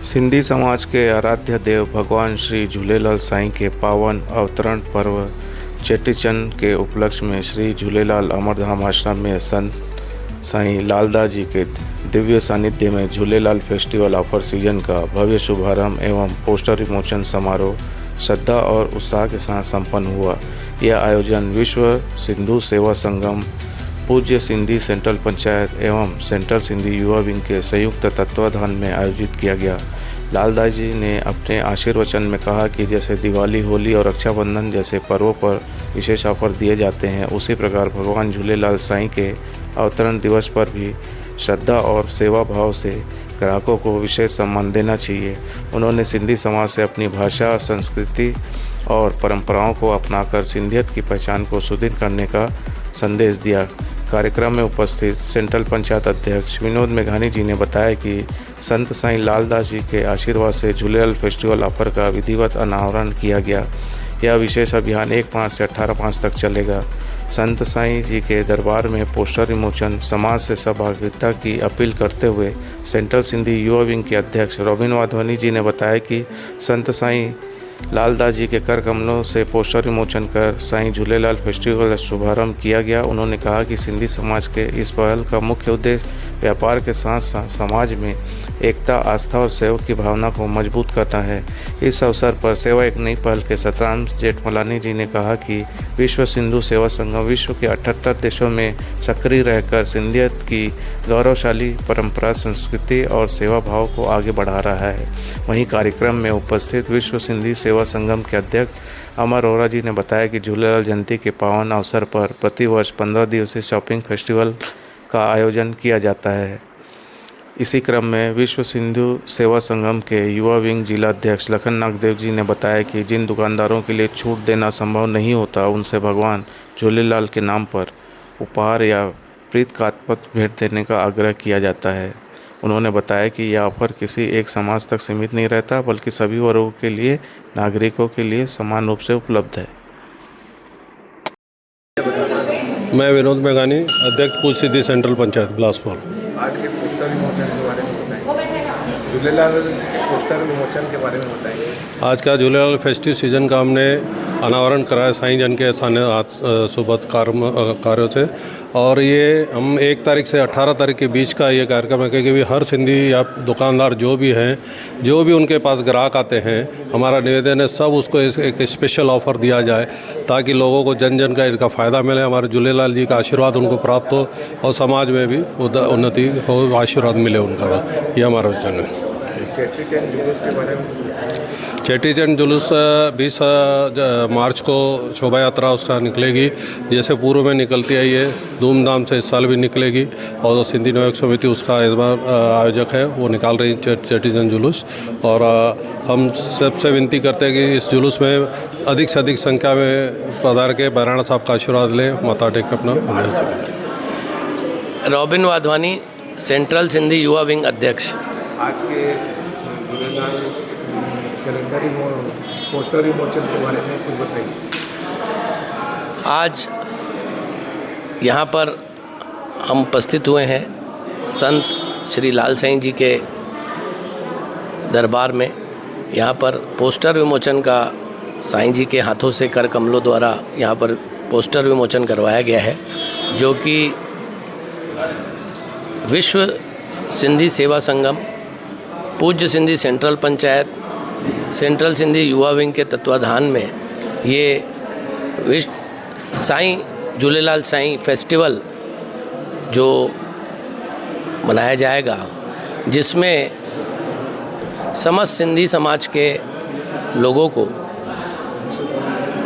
सिंधी समाज के आराध्य देव भगवान श्री झूलेलाल साईं के पावन अवतरण पर्व चेटीचंड के उपलक्ष्य में श्री झूलेलाल अमरधाम आश्रम में संत साईं लालदास जी के दिव्य सानिध्य में झूलेलाल फेस्टिवल ऑफर सीजन का भव्य शुभारंभ एवं पोस्टर विमोचन समारोह श्रद्धा और उत्साह के साथ संपन्न हुआ। यह आयोजन विश्व सिंधु सेवा संगम, पूज्य सिंधी सेंट्रल पंचायत एवं सेंट्रल सिंधी युवा विंग के संयुक्त तत्वाधान में आयोजित किया गया। लालदास जी ने अपने आशीर्वचन में कहा कि जैसे दिवाली, होली और रक्षाबंधन जैसे पर्वों पर विशेष ऑफर दिए जाते हैं, उसी प्रकार भगवान झूलेलाल साईं के अवतरण दिवस पर भी श्रद्धा और सेवा भाव से ग्राहकों को विशेष सम्मान देना चाहिए। उन्होंने सिंधी समाज से अपनी भाषा, संस्कृति और परंपराओं को अपनाकर सिंधियत की पहचान को सुदृढ़ करने का संदेश दिया। कार्यक्रम में उपस्थित सेंट्रल पंचायत अध्यक्ष विनोद मेघानी जी ने बताया कि संत साईं लालदास जी के आशीर्वाद से झूलेलाल फेस्टिवल ऑफर का विधिवत अनावरण किया गया। यह विशेष अभियान 1 से 18 तक चलेगा। संत साईं जी के दरबार में पोस्टर विमोचन, समाज से सहभागिता की अपील करते हुए सेंट्रल सिंधी युवा विंग के अध्यक्ष रॉबिन वाधवानी जी ने बताया कि संत साईं लालदास जी के कर कमलों से पोस्टर विमोचन कर साईं झूलेलाल फेस्टिवल का शुभारंभ किया गया। उन्होंने कहा कि सिंधी समाज के इस पहल का मुख्य उद्देश्य व्यापार के साथ साथ समाज में एकता, आस्था और सेवा की भावना को मजबूत करना है। इस अवसर पर सेवा एक नई पहल के सतराम जेठमलानी जी ने कहा कि विश्व सिंधु सेवा संगम विश्व के 78 देशों में सक्रिय रहकर सिंधियत की गौरवशाली परंपरा, संस्कृति और सेवा भाव को आगे बढ़ा रहा है। वहीं कार्यक्रम में उपस्थित विश्व सिंधी सेवा संगम के अध्यक्ष अमर अरोड़ा जी ने बताया कि झूलेलाल जयंती के पावन अवसर पर प्रतिवर्ष 15 दिवसीय शॉपिंग फेस्टिवल का आयोजन किया जाता है। इसी क्रम में विश्व सिंधु सेवा संगम के युवा विंग जिला अध्यक्ष लखन नागदेव जी ने बताया कि जिन दुकानदारों के लिए छूट देना संभव नहीं होता, उनसे भगवान झूलेलाल के नाम पर उपहार या प्रीतिकात्मक भेंट देने का आग्रह किया जाता है। उन्होंने बताया कि यह ऑफर किसी एक समाज तक सीमित नहीं रहता, बल्कि सभी वर्गों के लिए, नागरिकों के लिए समान रूप से उपलब्ध है। मैं विनोद मेघानी, अध्यक्ष पूज्य सिद्धि सेंट्रल पंचायत बिलासपुर। आज के पोस्टर विमोचन के बारे में बताइए, झूलेलाल के पोस्टर विमोचन के बारे में बताइए। आज का झूलेलाल फेस्टिव सीजन का हमने अनावरण कराया साईं जन के सुबह कार्यों से, और ये हम 1 तारीख से 18 तारीख के बीच का ये कार्यक्रम है, क्योंकि हर सिंधी या दुकानदार जो भी हैं, जो भी उनके पास ग्राहक आते हैं, हमारा निवेदन है सब उसको एक स्पेशल ऑफ़र दिया जाए ताकि लोगों को जन जन का इसका फ़ायदा मिले, हमारे झूलेलाल जी का आशीर्वाद उनको प्राप्त हो और समाज में भी उन्नति हो, आशीर्वाद मिले उनका। ये हमारा वचन है। चेटीचंड जुलूस के बारे में, चेटीचंड जुलूस 20 मार्च को शोभा यात्रा उसका निकलेगी, जैसे पूर्व में निकलती है, ये धूमधाम से इस साल भी निकलेगी और सिंधी नवयुग समिति उसका इस बार आयोजक है, वो निकाल रही है चेटीचंड जुलूस। और हम सबसे विनती करते हैं कि इस जुलूस में अधिक से अधिक संख्या में पधार के बहराणा साहब का आशीर्वाद लें, माथा टेक अपना। रॉबिन वाधवानी, सेंट्रल सिंधी युवा विंग अध्यक्ष। आज के झूलेलाल कैलेंडर पोस्टर विमोचन के बारे में कुछ बताइए। आज यहाँ पर हम उपस्थित हुए हैं संत श्री लाल साईं जी के दरबार में। यहाँ पर पोस्टर विमोचन का साईं जी के हाथों से कर कमलों द्वारा यहाँ पर पोस्टर विमोचन करवाया गया है, जो कि विश्व सिंधी सेवा संगम, पूज्य सिंधी सेंट्रल पंचायत, सेंट्रल सिंधी युवा विंग के तत्वाधान में ये साईं झूलेलाल साईं फेस्टिवल जो मनाया जाएगा, जिसमें समस्त सिंधी समाज के लोगों को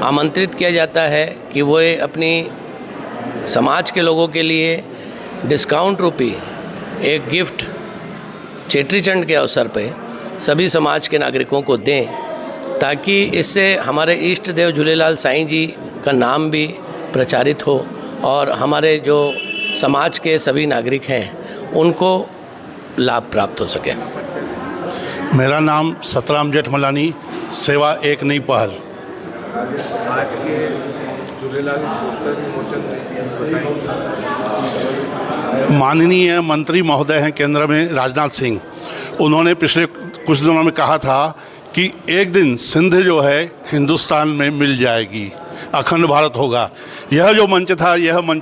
आमंत्रित किया जाता है कि वो अपनी समाज के लोगों के लिए डिस्काउंट रूपी एक गिफ्ट चेटीचंड के अवसर पे सभी समाज के नागरिकों को दें, ताकि इससे हमारे इष्ट देव झूलेलाल साईं जी का नाम भी प्रचारित हो और हमारे जो समाज के सभी नागरिक हैं उनको लाभ प्राप्त हो सके। मेरा नाम सतराम जेठमलानी, सेवा एक नई पहल। आज के झूलेलाल पोस्टर विमोचन माननीय मंत्री महोदय हैं केंद्र में राजनाथ सिंह, उन्होंने पिछले कुछ दिनों में कहा था कि एक दिन सिंध जो है हिंदुस्तान में मिल जाएगी, अखंड भारत होगा। यह जो मंच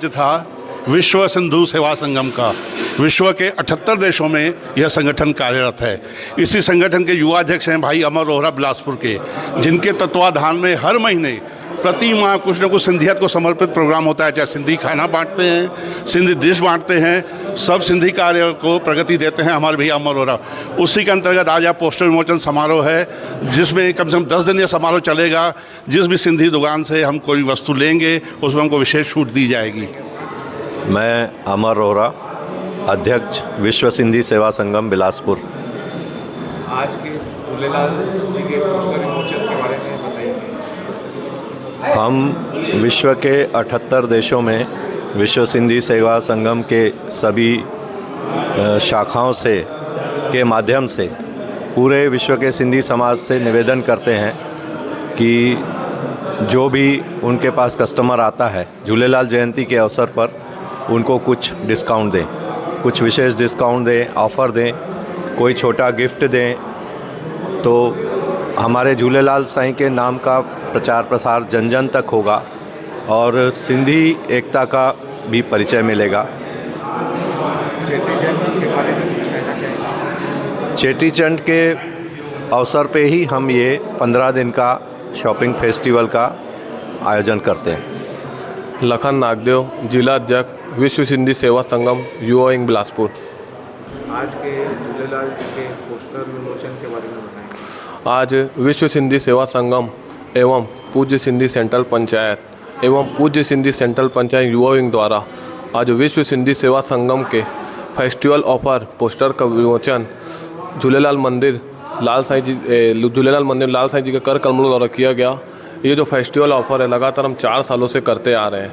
था विश्व सिंधु सेवा संगम का। विश्व के 78 देशों में यह संगठन कार्यरत है। इसी संगठन के युवा अध्यक्ष हैं भाई अमर रोहरा बिलासपुर के, जिनके तत्वाधान में हर महीने प्रति माह कुछ न कुछ सिंधियत को समर्पित प्रोग्राम होता है। चाहे सिंधी खाना बांटते हैं, सिंधी डिश बांटते हैं, सब सिंधी कार्य को प्रगति देते हैं हमारे भैया अमर रोहरा। उसी के अंतर्गत आज आप पोस्टर विमोचन समारोह है, जिसमें कम से कम 10 दिन यह समारोह चलेगा। जिस भी सिंधी दुकान से हम कोई वस्तु लेंगे उसमें हमको विशेष छूट दी जाएगी। मैं अमर रोहरा, अध्यक्ष विश्व सिंधी सेवा संगम बिलासपुर। आज के झूलेलाल जी के पोस्टर विमोचन के बारे में बताइए। हम विश्व के 78 देशों में विश्व सिंधी सेवा संगम के सभी शाखाओं से के माध्यम से पूरे विश्व के सिंधी समाज से निवेदन करते हैं कि जो भी उनके पास कस्टमर आता है झूलेलाल जयंती के अवसर पर उनको कुछ डिस्काउंट दें, कुछ विशेष डिस्काउंट दें, ऑफ़र दें, कोई छोटा गिफ्ट दें। तो हमारे झूलेलाल साईं के नाम का प्रचार प्रसार जन जन तक होगा और सिंधी एकता का भी परिचय मिलेगा। चेटी चंड के अवसर पे ही हम ये 15 दिन का शॉपिंग फेस्टिवल का आयोजन करते हैं। लखन नागदेव, जिला अध्यक्ष विश्व सिंधी सेवा संगम युवा विंग बिलासपुर। आज के झूलेलाल जी के पोस्टर विमोचन के बारे में बताएं। आज विश्व सिंधी सेवा संगम एवं पूज्य सिंधी सेंट्रल पंचायत एवं पूज्य सिंधी सेंट्रल पंचायत युवा विंग द्वारा आज विश्व सिंधी सेवा संगम के फेस्टिवल ऑफर पोस्टर का विमोचन झूलेलाल मंदिर लाल साईं जी के कर कमलों द्वारा किया गया। ये जो फेस्टिवल ऑफर है लगातार हम 4 सालों से करते आ रहे हैं।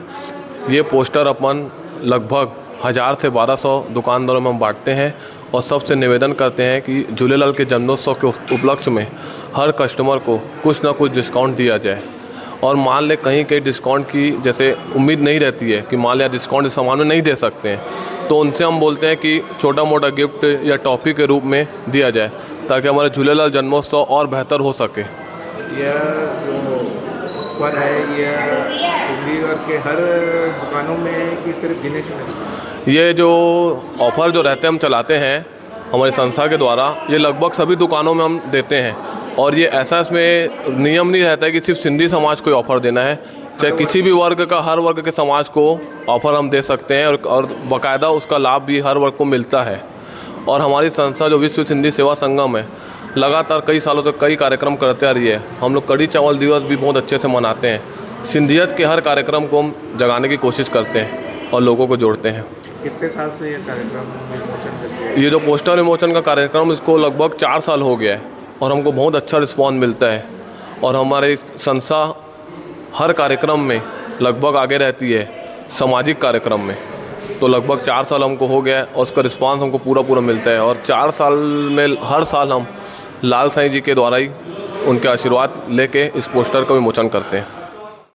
ये पोस्टर अपन लगभग 1000 से 1200 दुकानदारों में हम बांटते हैं और सबसे निवेदन करते हैं कि झूलेलाल के जन्मोत्सव के उपलक्ष्य में हर कस्टमर को कुछ ना कुछ डिस्काउंट दिया जाए। और मान ले कहीं डिस्काउंट की जैसे उम्मीद नहीं रहती है कि मान लिया डिस्काउंट इस सामान में नहीं दे सकते हैं, तो उनसे हम बोलते हैं कि छोटा मोटा गिफ्ट या टॉफ़ी के रूप में दिया जाए ताकि हमारे झूलेलाल जन्मोत्सव और बेहतर हो सके। यह जो ऑफर है यह सिंधी वर्ग के हर दुकानों में है कि सिर्फ गिने चुने? ये जो ऑफ़र जो रहते हैं हम चलाते हैं हमारी संस्था के द्वारा, ये लगभग सभी दुकानों में हम देते हैं। और ये ऐसा इसमें नियम नहीं रहता है कि सिर्फ सिंधी समाज को ऑफ़र देना है, चाहे किसी भी वर्ग का, हर वर्ग के समाज को ऑफ़र हम दे सकते हैं और बाकायदा उसका लाभ भी हर वर्ग को मिलता है। और हमारी संस्था जो विश्व सिंधी सेवा संगम है लगातार कई सालों तक कई कार्यक्रम करते आ रही है। हम लोग कड़ी चावल दिवस भी बहुत अच्छे से मनाते हैं। सिंधियत के हर कार्यक्रम को हम जगाने की कोशिश करते हैं और लोगों को जोड़ते हैं। कितने साल से ये कार्यक्रम विमोचन करते हैं? ये जो पोस्टर विमोचन का कार्यक्रम इसको लगभग 4 साल हो गया है और हमको बहुत अच्छा रिस्पॉन्स मिलता है। और हमारे संस्था हर कार्यक्रम में लगभग आगे रहती है, सामाजिक कार्यक्रम में। तो लगभग 4 साल हमको हो गया है और उसका रिस्पांस हमको पूरा मिलता है। और 4 साल में हर साल हम लाल साईं जी के द्वारा ही उनके आशीर्वाद लेके इस पोस्टर का विमोचन करते हैं।